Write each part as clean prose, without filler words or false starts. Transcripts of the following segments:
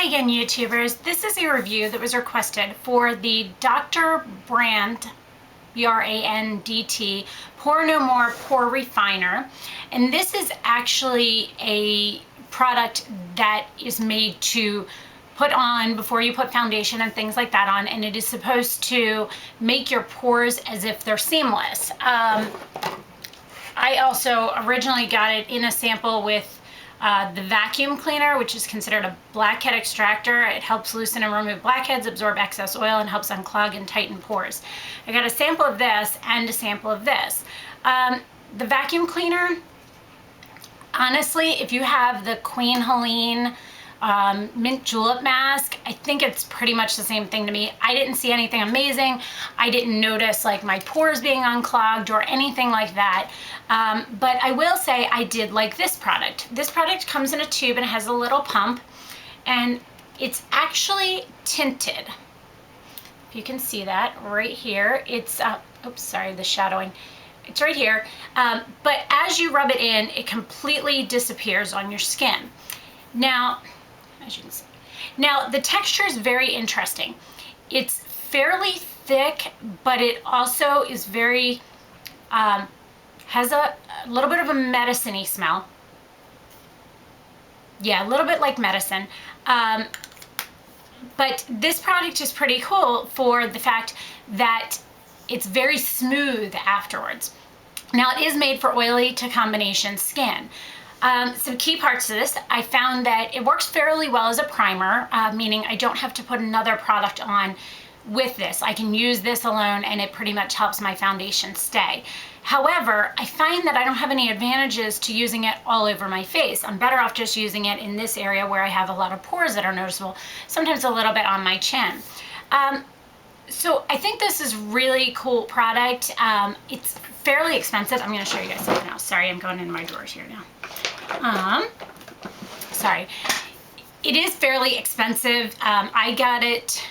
Hi again, YouTubers. This is a review that was requested for the Dr. Brandt, B-R-A-N-D-T, Pore No More Pore Refiner. And this is actually a product that is made to put on before you put foundation and things like that on, and it is supposed to make your pores as if they're seamless. I also originally got it in a sample with the vacuum cleaner, which is considered a blackhead extractor. It helps loosen and remove blackheads, absorb excess oil, and helps unclog and tighten pores. I got a sample of this and a sample of this. The vacuum cleaner, honestly, if you have the Queen Helene mint julep mask, I think it's pretty much the same thing to me. I didn't see anything amazing. I didn't notice like my pores being unclogged or anything like that. But I will say I did like this product. This product comes in a tube and has a little pump, and it's actually tinted. If you can see that right here, it's, oops, sorry, the shadowing. It's right here. But as you rub it in, it completely disappears on your skin. Now, as you can see. Now, the texture is very interesting. It's fairly thick, but it also is very, has a little bit of a medicine-y smell. Yeah, a little bit like medicine. But this product is pretty cool for the fact that it's very smooth afterwards. Now, it is made for oily to combination skin. Some key parts to this, I found that it works fairly well as a primer, meaning I don't have to put another product on with this. I can use this alone and it pretty much helps my foundation stay. However, I find that I don't have any advantages to using it all over my face. I'm better off just using it in this area where I have a lot of pores that are noticeable, sometimes a little bit on my chin. So I think this is really cool product. It's fairly expensive. I'm going to show you guys something else. Sorry, I'm going into my drawers here now. Sorry. It is fairly expensive. I got it,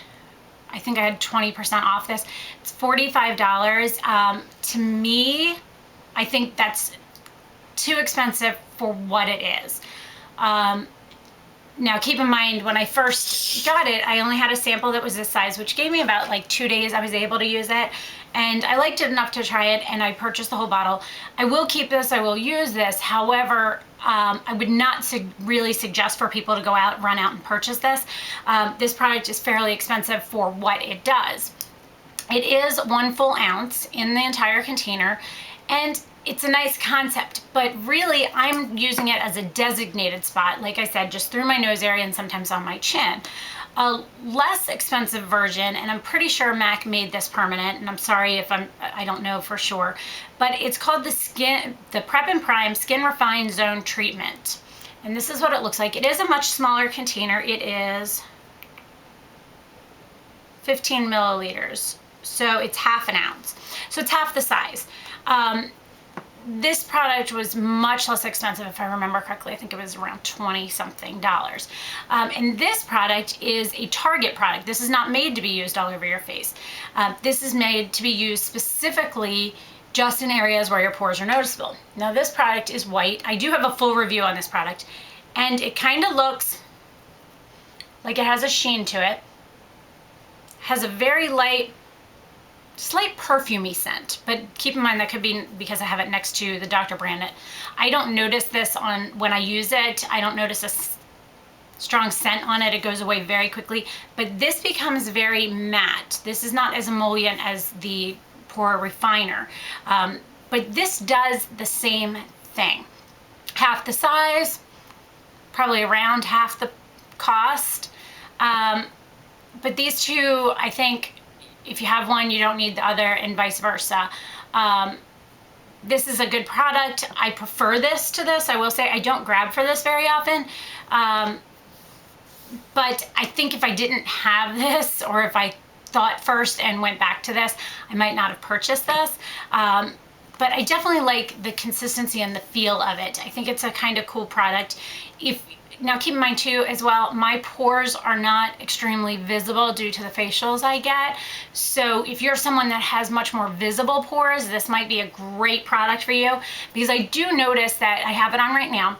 I think I had 20% off this. It's $45. To me, I think that's too expensive for what it is. Now, keep in mind, when I first got it, I only had a sample that was this size, which gave me about like 2 days I was able to use it. And I liked it enough to try it, and I purchased the whole bottle. I will keep this, I will use this. However, I would not really suggest for people to go out, run out and purchase this. This product is fairly expensive for what it does. It is 1 full ounce in the entire container, and it's a nice concept, but really I'm using it as a designated spot, like I said, just through my nose area and sometimes on my chin. A less expensive version, and I'm pretty sure MAC made this permanent, and I'm sorry if I don't know for sure, but it's called the Prep and Prime Skin Refine Zone Treatment. And this is what it looks like. It is a much smaller container. It is 15 milliliters. So it's half an ounce. So it's half the size. This product was much less expensive, if I remember correctly. I think it was around $20-something. And this product is a Target product. This is not made to be used all over your face. This is made to be used specifically just in areas where your pores are noticeable. Now, this product is white. I do have a full review on this product, and it kind of looks like it has a sheen to it. Has a very light, slight perfumey scent, but keep in mind that could be because I have it next to the Dr. Brandt. I don't notice this when I use it. I don't notice a strong scent on it. It goes away very quickly, but this becomes very matte. This is not as emollient as the Pore Refiner, but this does the same thing. Half the size, probably around half the cost, but these two, I think, if you have one, you don't need the other, and vice versa. This is a good product. I prefer this to this. I will say I don't grab for this very often. But I think if I didn't have this, or if I thought first and went back to this, I might not have purchased this. But I definitely like the consistency and the feel of it. I think it's a kind of cool product. Now keep in mind too, as well, my pores are not extremely visible due to the facials I get. So if you're someone that has much more visible pores, this might be a great product for you, because I do notice that, I have it on right now,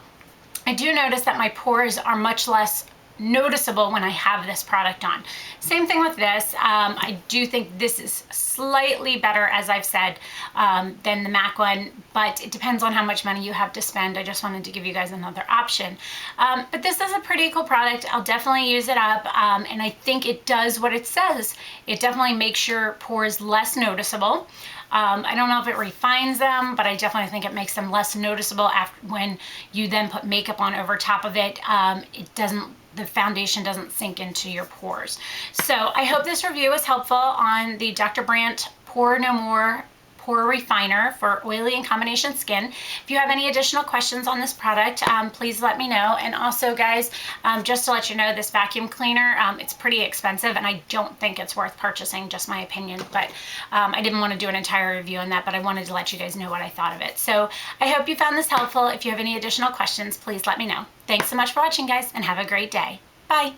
I do notice that my pores are much less noticeable when I have this product on. Same thing with this. I do think this is slightly better, as I've said, than the MAC one, but it depends on how much money you have to spend. I just wanted to give you guys another option. But this is a pretty cool product. I'll definitely use it up, and I think it does what it says. It definitely makes your pores less noticeable. I don't know if it refines them, but I definitely think it makes them less noticeable after when you then put makeup on over top of it. The foundation doesn't sink into your pores. So I hope this review was helpful on the Dr. Brandt Pore No More Pore Refiner for oily and combination skin. If you have any additional questions on this product, please let me know. And also, guys, just to let you know, this vacuum cleaner, it's pretty expensive, and I don't think it's worth purchasing, just my opinion. But I didn't want to do an entire review on that, but I wanted to let you guys know what I thought of it. So I hope you found this helpful. If you have any additional questions, please let me know. Thanks so much for watching, guys, and have a great day. Bye.